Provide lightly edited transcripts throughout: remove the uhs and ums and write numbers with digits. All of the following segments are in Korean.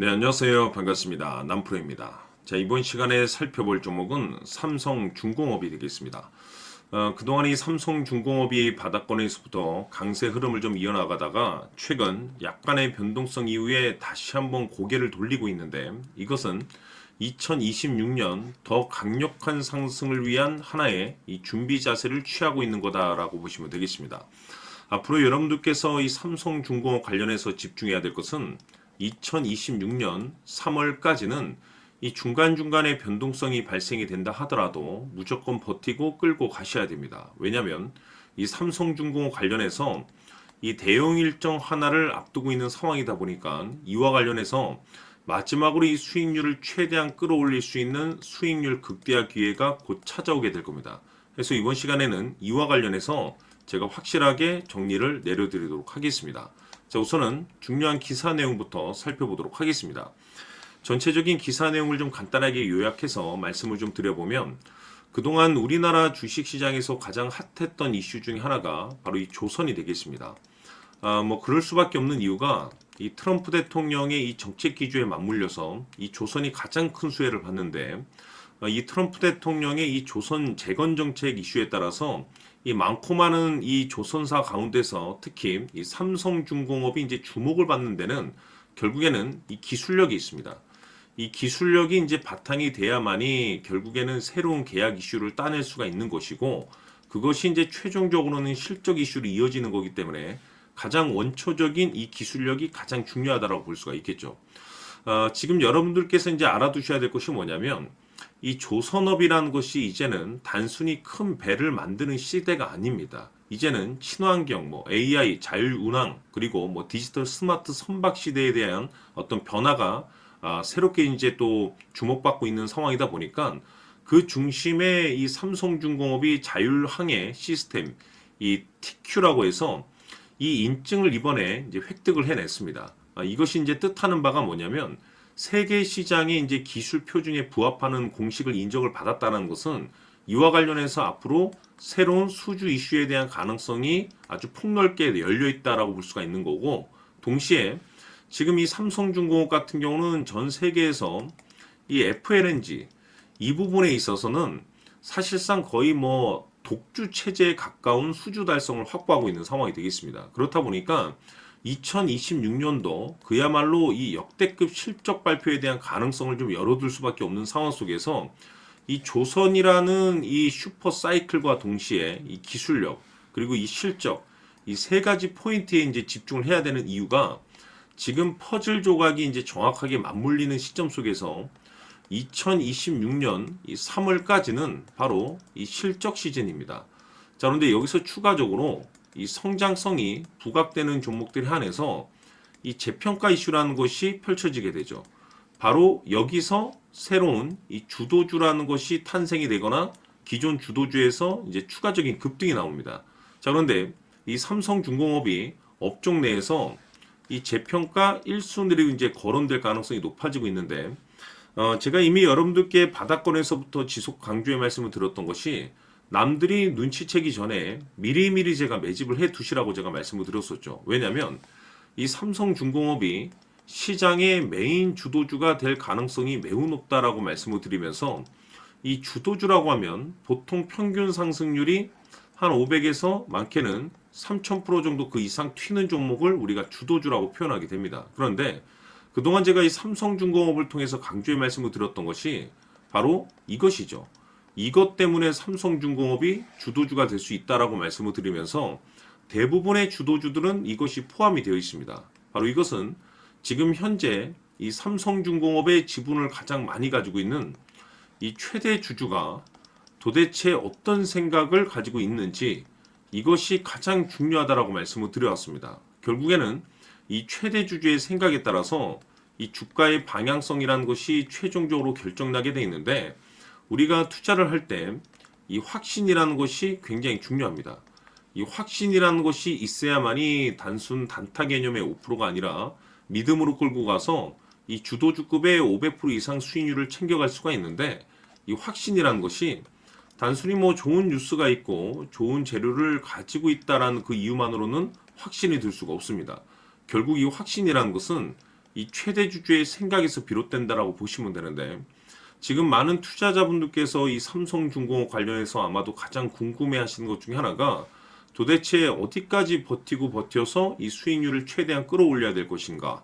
네, 안녕하세요. 반갑습니다. 남프로입니다. 자, 이번 시간에 살펴볼 종목은 삼성중공업이 되겠습니다. 그동안 이 삼성중공업이 바닥권에서부터 강세 흐름을 좀 이어나가다가 최근 약간의 변동성 이후에 다시 한번 고개를 돌리고 있는데, 이것은 2026년 더 강력한 상승을 위한 하나의 이 준비 자세를 취하고 있는 거다라고 보시면 되겠습니다. 앞으로 여러분들께서 이 삼성중공업 관련해서 집중해야 될 것은 2026년 3월까지는 이 중간중간에 변동성이 발생이 된다 하더라도 무조건 버티고 끌고 가셔야 됩니다. 왜냐하면 이 삼성중공업 관련해서 이 대형 일정 하나를 앞두고 있는 상황이다 보니까 이와 관련해서 마지막으로 이 수익률을 최대한 끌어올릴 수 있는 수익률 극대화 기회가 곧 찾아오게 될 겁니다. 그래서 이번 시간에는 이와 관련해서 제가 확실하게 정리를 내려드리도록 하겠습니다. 자, 우선은 중요한 기사 내용부터 살펴보도록 하겠습니다. 전체적인 기사 내용을 좀 간단하게 요약해서 말씀을 좀 드려보면, 그동안 우리나라 주식시장에서 가장 핫했던 이슈 중에 하나가 바로 이 조선이 되겠습니다. 그럴 수밖에 없는 이유가 이 트럼프 대통령의 이 정책 기조에 맞물려서 이 조선이 가장 큰 수혜를 받는데, 이 트럼프 대통령의 이 조선 재건 정책 이슈에 따라서 이 많고 많은 이 조선사 가운데서 특히 이 삼성중공업이 이제 주목을 받는 데는 결국에는 이 기술력이 있습니다. 이 기술력이 이제 바탕이 돼야만이 결국에는 새로운 계약 이슈를 따낼 수가 있는 것이고, 그것이 이제 최종적으로는 실적 이슈로 이어지는 거기 때문에 가장 원초적인 이 기술력이 가장 중요하다고 볼 수가 있겠죠. 지금 여러분들께서 이제 알아두셔야 될 것이 뭐냐면, 이 조선업이라는 것이 이제는 단순히 큰 배를 만드는 시대가 아닙니다. 이제는 친환경, AI, 자율운항, 그리고 디지털 스마트 선박 시대에 대한 어떤 변화가 새롭게 이제 또 주목받고 있는 상황이다 보니까 그 중심에 이 삼성중공업이 자율항해 시스템, 이 TQ라고 해서 이 인증을 이번에 이제 획득을 해냈습니다. 이것이 이제 뜻하는 바가 뭐냐면, 세계 시장의 이제 기술 표준에 부합하는 공식을 인정을 받았다는 것은 이와 관련해서 앞으로 새로운 수주 이슈에 대한 가능성이 아주 폭넓게 열려 있다라고 볼 수가 있는 거고, 동시에 지금 이 삼성중공업 같은 경우는 전 세계에서 이 FLNG 이 부분에 있어서는 사실상 거의 독주 체제에 가까운 수주 달성을 확보하고 있는 상황이 되겠습니다. 그렇다 보니까 2026년도 그야말로 이 역대급 실적 발표에 대한 가능성을 좀 열어둘 수밖에 없는 상황 속에서 이 조선이라는 이 슈퍼 사이클과 동시에 이 기술력 그리고 이 실적 이 세 가지 포인트에 이제 집중을 해야 되는 이유가, 지금 퍼즐 조각이 이제 정확하게 맞물리는 시점 속에서 2026년 이 3월까지는 바로 이 실적 시즌입니다. 자, 그런데 여기서 추가적으로 이 성장성이 부각되는 종목들에 한해서 이 재평가 이슈라는 것이 펼쳐지게 되죠. 바로 여기서 새로운 이 주도주라는 것이 탄생이 되거나 기존 주도주에서 이제 추가적인 급등이 나옵니다. 자, 그런데 이 삼성중공업이 업종 내에서 이 재평가 1순위로 이제 거론될 가능성이 높아지고 있는데, 제가 이미 여러분들께 바닥권에서부터 지속 강조의 말씀을 드렸던 것이, 남들이 눈치채기 전에 미리미리 제가 매집을 해 두시라고 제가 말씀을 드렸었죠. 왜냐하면 이 삼성중공업이 시장의 메인 주도주가 될 가능성이 매우 높다라고 말씀을 드리면서, 이 주도주라고 하면 보통 평균 상승률이 한 500에서 많게는 3000% 정도 그 이상 튀는 종목을 우리가 주도주라고 표현하게 됩니다. 그런데 그동안 제가 이 삼성중공업을 통해서 강조의 말씀을 드렸던 것이 바로 이것이죠. 이것 때문에 삼성중공업이 주도주가 될 수 있다라고 말씀을 드리면서, 대부분의 주도주들은 이것이 포함이 되어 있습니다. 바로 이것은 지금 현재 이 삼성중공업의 지분을 가장 많이 가지고 있는 이 최대 주주가 도대체 어떤 생각을 가지고 있는지, 이것이 가장 중요하다라고 말씀을 드려왔습니다. 결국에는 이 최대 주주의 생각에 따라서 이 주가의 방향성이라는 것이 최종적으로 결정나게 돼 있는데, 우리가 투자를 할 때 이 확신이라는 것이 굉장히 중요합니다. 이 확신이라는 것이 있어야만이 단순 단타 개념의 5%가 아니라 믿음으로 끌고 가서 이 주도주급의 500% 이상 수익률을 챙겨갈 수가 있는데, 이 확신이라는 것이 단순히 좋은 뉴스가 있고 좋은 재료를 가지고 있다라는 그 이유만으로는 확신이 들 수가 없습니다. 결국 이 확신이라는 것은 이 최대 주주의 생각에서 비롯된다라고 보시면 되는데, 지금 많은 투자자분들께서 이 삼성중공업 관련해서 아마도 가장 궁금해 하시는 것 중에 하나가 도대체 어디까지 버티고 버텨서 이 수익률을 최대한 끌어올려야 될 것인가.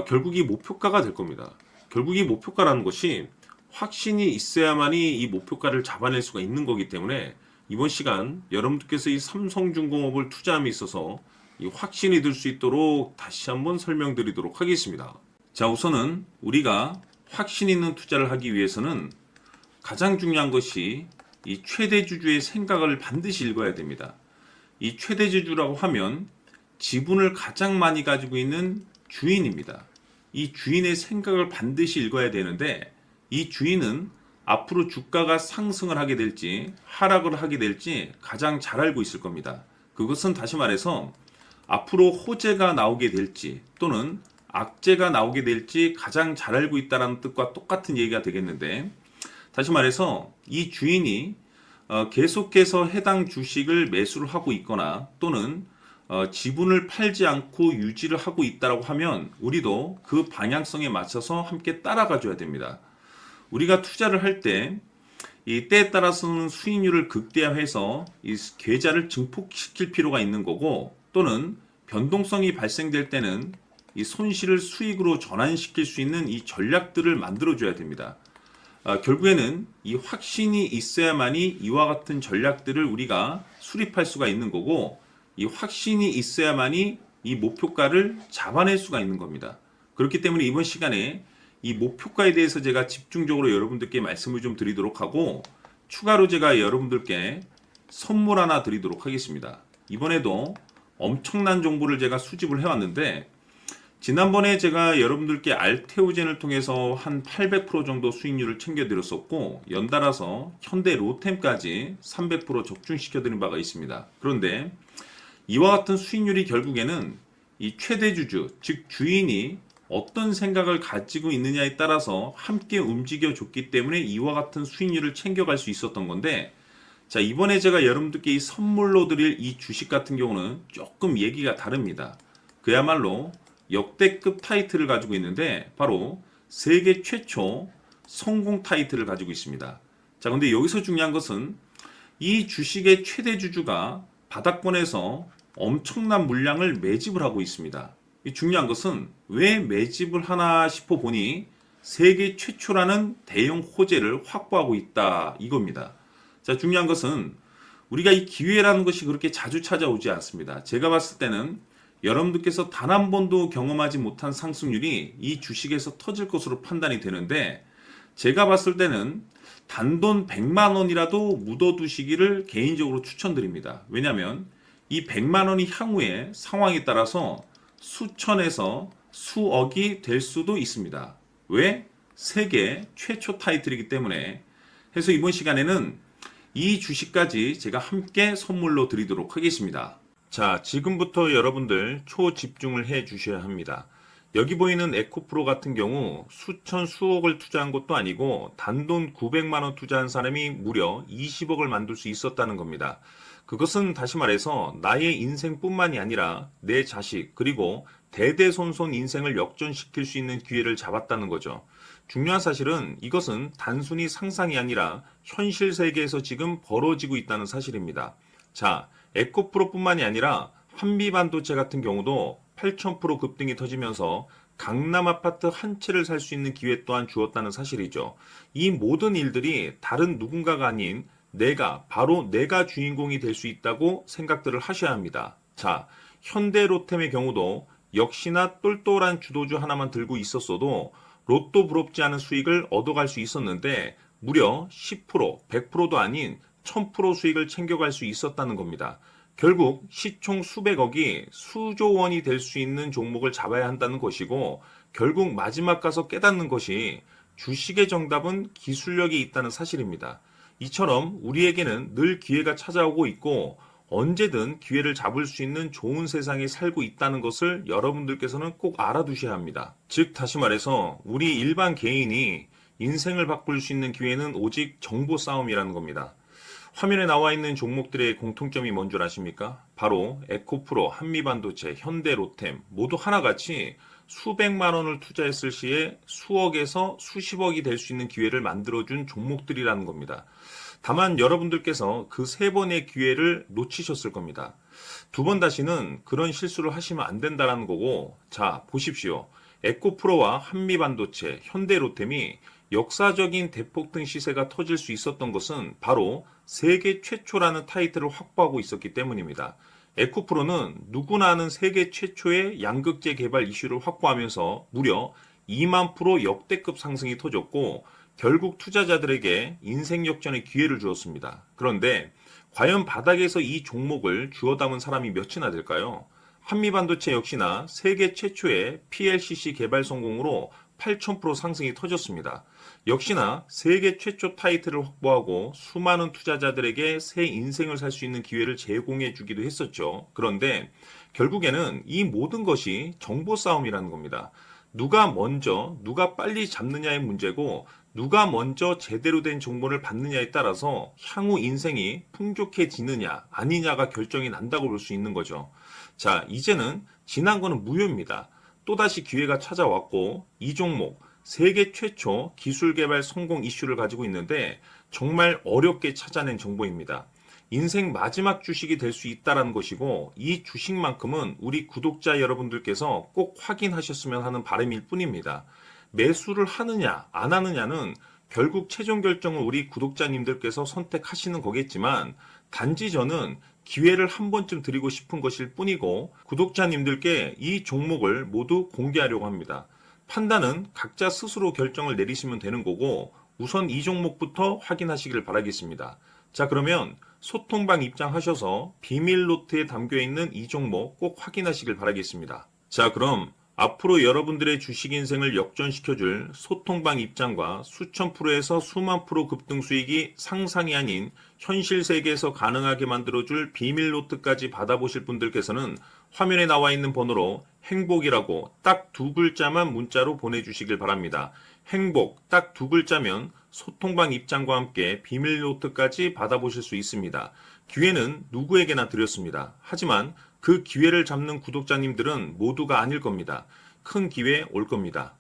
결국 이 목표가가 될 겁니다. 결국 이 목표가라는 것이 확신이 있어야만이 이 목표가를 잡아낼 수가 있는 거기 때문에 이번 시간 여러분들께서 이 삼성중공업을 투자함에 있어서 이 확신이 들 수 있도록 다시 한번 설명드리도록 하겠습니다. 자, 우선은 우리가 확신 있는 투자를 하기 위해서는 가장 중요한 것이 이 최대 주주의 생각을 반드시 읽어야 됩니다. 이 최대 주주라고 하면 지분을 가장 많이 가지고 있는 주인입니다. 이 주인의 생각을 반드시 읽어야 되는데, 이 주인은 앞으로 주가가 상승을 하게 될지 하락을 하게 될지 가장 잘 알고 있을 겁니다. 그것은 다시 말해서 앞으로 호재가 나오게 될지 또는 악재가 나오게 될지 가장 잘 알고 있다는 뜻과 똑같은 얘기가 되겠는데, 다시 말해서 이 주인이 계속해서 해당 주식을 매수를 하고 있거나 또는 지분을 팔지 않고 유지를 하고 있다고 하면 우리도 그 방향성에 맞춰서 함께 따라가 줘야 됩니다. 우리가 투자를 할 때 이 때에 따라서는 수익률을 극대화해서 이 계좌를 증폭시킬 필요가 있는 거고, 또는 변동성이 발생될 때는 이 손실을 수익으로 전환시킬 수 있는 이 전략들을 만들어 줘야 됩니다. 결국에는 이 확신이 있어야만이 이와 같은 전략들을 우리가 수립할 수가 있는 거고, 이 확신이 있어야만이 이 목표가를 잡아낼 수가 있는 겁니다. 그렇기 때문에 이번 시간에 이 목표가에 대해서 제가 집중적으로 여러분들께 말씀을 좀 드리도록 하고, 추가로 제가 여러분들께 선물 하나 드리도록 하겠습니다. 이번에도 엄청난 정보를 제가 수집을 해왔는데, 지난번에 제가 여러분들께 알테오젠을 통해서 한 800% 정도 수익률을 챙겨드렸었고, 연달아서 현대 로템까지 300% 적중시켜드린 바가 있습니다. 그런데 이와 같은 수익률이 결국에는 이 최대 주주, 즉 주인이 어떤 생각을 가지고 있느냐에 따라서 함께 움직여 줬기 때문에 이와 같은 수익률을 챙겨갈 수 있었던 건데, 자, 이번에 제가 여러분들께 이 선물로 드릴 이 주식 같은 경우는 조금 얘기가 다릅니다. 그야말로 역대급 타이틀을 가지고 있는데 바로 세계 최초 성공 타이틀을 가지고 있습니다. 자, 근데 여기서 중요한 것은 이 주식의 최대 주주가 바닥권에서 엄청난 물량을 매집을 하고 있습니다. 이 중요한 것은 왜 매집을 하나 싶어 보니 세계 최초라는 대형 호재를 확보하고 있다, 이겁니다. 자, 중요한 것은 우리가 이 기회라는 것이 그렇게 자주 찾아오지 않습니다. 제가 봤을 때는 여러분들께서 단 한 번도 경험하지 못한 상승률이 이 주식에서 터질 것으로 판단이 되는데, 제가 봤을 때는 단돈 100만 원이라도 묻어두시기를 개인적으로 추천드립니다. 왜냐하면 이 100만 원이 향후에 상황에 따라서 수천에서 수억이 될 수도 있습니다. 왜? 세계 최초 타이틀이기 때문에. 해서 이번 시간에는 이 주식까지 제가 함께 선물로 드리도록 하겠습니다. 자, 지금부터 여러분들 초집중을 해 주셔야 합니다. 여기 보이는 에코프로 같은 경우 수천 수억을 투자한 것도 아니고 단돈 900만 원 투자한 사람이 무려 20억을 만들 수 있었다는 겁니다. 그것은 다시 말해서 나의 인생뿐만이 아니라 내 자식 그리고 대대손손 인생을 역전시킬 수 있는 기회를 잡았다는 거죠. 중요한 사실은 이것은 단순히 상상이 아니라 현실 세계에서 지금 벌어지고 있다는 사실입니다. 자, 에코프로뿐만이 아니라 한미반도체 같은 경우도 8000% 급등이 터지면서 강남 아파트 한 채를 살 수 있는 기회 또한 주었다는 사실이죠. 이 모든 일들이 다른 누군가가 아닌 바로 내가 주인공이 될 수 있다고 생각들을 하셔야 합니다. 자, 현대로템의 경우도 역시나 똘똘한 주도주 하나만 들고 있었어도 로또 부럽지 않은 수익을 얻어갈 수 있었는데 무려 10%, 100%도 아닌 1000% 수익을 챙겨갈 수 있었다는 겁니다. 결국 시총 수백억이 수조 원이 될 수 있는 종목을 잡아야 한다는 것이고, 결국 마지막 가서 깨닫는 것이 주식의 정답은 기술력이 있다는 사실입니다. 이처럼 우리에게는 늘 기회가 찾아오고 있고 언제든 기회를 잡을 수 있는 좋은 세상에 살고 있다는 것을 여러분들께서는 꼭 알아두셔야 합니다. 즉 다시 말해서 우리 일반 개인이 인생을 바꿀 수 있는 기회는 오직 정보 싸움이라는 겁니다. 화면에 나와 있는 종목들의 공통점이 뭔 줄 아십니까? 바로 에코프로, 한미반도체, 현대로템 모두 하나같이 수백만 원을 투자했을 시에 수억에서 수십억이 될 수 있는 기회를 만들어준 종목들이라는 겁니다. 다만 여러분들께서 그 세 번의 기회를 놓치셨을 겁니다. 두 번 다시는 그런 실수를 하시면 안 된다는 거고, 자, 보십시오. 에코프로와 한미반도체, 현대로템이 역사적인 대폭등 시세가 터질 수 있었던 것은 바로 세계 최초라는 타이틀을 확보하고 있었기 때문입니다. 에코프로는 누구나 아는 세계 최초의 양극재 개발 이슈를 확보하면서 무려 2만 프로 역대급 상승이 터졌고 결국 투자자들에게 인생 역전의 기회를 주었습니다. 그런데 과연 바닥에서 이 종목을 주워 담은 사람이 몇이나 될까요? 한미반도체 역시나 세계 최초의 PLCC 개발 성공으로 8,000% 상승이 터졌습니다. 역시나 세계 최초 타이틀을 확보하고 수많은 투자자들에게 새 인생을 살 수 있는 기회를 제공해 주기도 했었죠. 그런데 결국에는 이 모든 것이 정보 싸움이라는 겁니다. 누가 먼저, 누가 빨리 잡느냐의 문제고 누가 먼저 제대로 된 정보를 받느냐에 따라서 향후 인생이 풍족해지느냐 아니냐가 결정이 난다고 볼 수 있는 거죠. 자, 이제는 지난 거는 무효입니다. 또다시 기회가 찾아왔고 이 종목 세계 최초 기술 개발 성공 이슈를 가지고 있는데 정말 어렵게 찾아낸 정보입니다. 인생 마지막 주식이 될 수 있다는 것이고 이 주식만큼은 우리 구독자 여러분들께서 꼭 확인하셨으면 하는 바람일 뿐입니다. 매수를 하느냐 안 하느냐는 결국 최종 결정을 우리 구독자님들께서 선택하시는 거겠지만 단지 저는 기회를 한 번쯤 드리고 싶은 것일 뿐이고 구독자님들께 이 종목을 모두 공개하려고 합니다. 판단은 각자 스스로 결정을 내리시면 되는 거고 우선 이 종목부터 확인하시길 바라겠습니다. 자, 그러면 소통방 입장하셔서 비밀 노트에 담겨 있는 이 종목 꼭 확인하시길 바라겠습니다. 자, 그럼 앞으로 여러분들의 주식 인생을 역전시켜줄 소통방 입장과 수천 프로에서 수만 프로 급등 수익이 상상이 아닌 현실 세계에서 가능하게 만들어줄 비밀 노트까지 받아보실 분들께서는 화면에 나와 있는 번호로 행복이라고 딱 두 글자만 문자로 보내주시길 바랍니다. 행복 딱 두 글자면 소통방 입장과 함께 비밀 노트까지 받아보실 수 있습니다. 기회는 누구에게나 드렸습니다. 하지만 그 기회를 잡는 구독자님들은 모두가 아닐 겁니다. 큰 기회 올 겁니다.